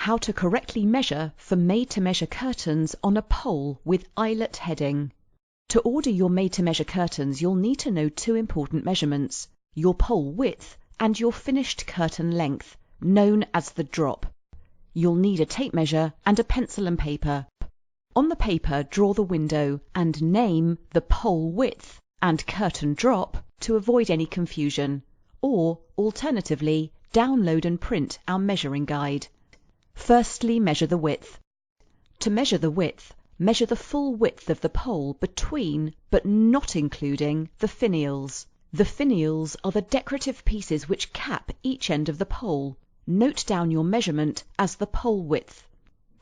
How to correctly measure for made-to-measure curtains on a pole with eyelet heading. To order your made-to-measure curtains, you'll need to know two important measurements: your pole width and your finished curtain length, known as the drop. You'll need a tape measure and a pencil and paper. On the paper, draw the window and name the pole width and curtain drop to avoid any confusion, or alternatively, download and print our measuring guide. Firstly, measure the width. To measure the width, measure the full width of the pole between, but not including, the finials. The finials are the decorative pieces which cap each end of the pole. Note down your measurement as the pole width.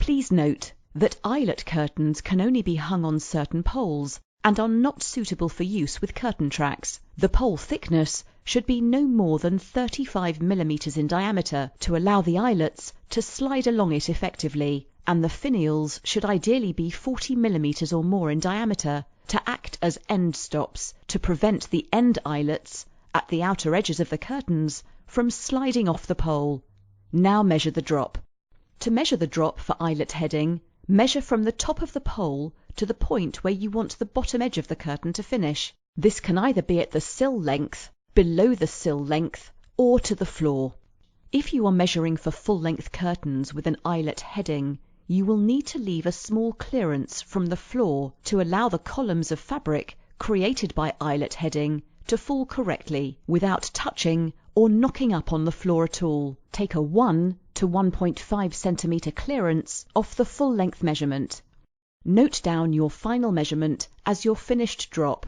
Please note that eyelet curtains can only be hung on certain poles and are not suitable for use with curtain tracks. The pole thickness should be no more than 35 millimeters in diameter to allow the eyelets to slide along it effectively, and the finials should ideally be 40 millimeters or more in diameter to act as end stops to prevent the end eyelets at the outer edges of the curtains from sliding off the pole. Now measure the drop. To measure the drop for eyelet heading, measure from the top of the pole to the point where you want the bottom edge of the curtain to finish. This can either be at the sill length, below the sill length, or to the floor. If you are measuring for full-length curtains with an eyelet heading, you will need to leave a small clearance from the floor to allow the columns of fabric created by eyelet heading to fall correctly without touching or knocking up on the floor at all. Take a 1 to 1.5 centimeter clearance off the full-length measurement. Note down your final measurement as your finished drop.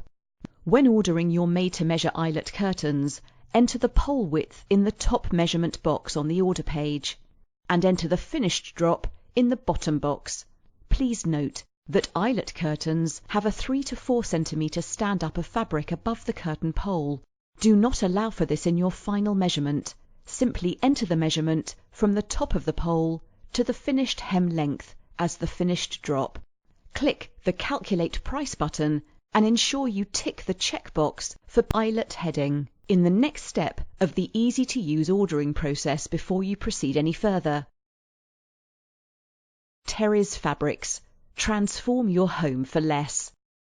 When ordering your made-to-measure eyelet curtains, enter the pole width in the top measurement box on the order page, and enter the finished drop in the bottom box. Please note that eyelet curtains have a 3 to 4 centimeter stand-up of fabric above the curtain pole. Do not allow for this in your final measurement. Simply enter the measurement from the top of the pole to the finished hem length as the finished drop. Click the Calculate Price button and ensure you tick the checkbox for eyelet heading in the next step of the easy-to-use ordering process before you proceed any further. Terry's Fabrics. Transform your home for less.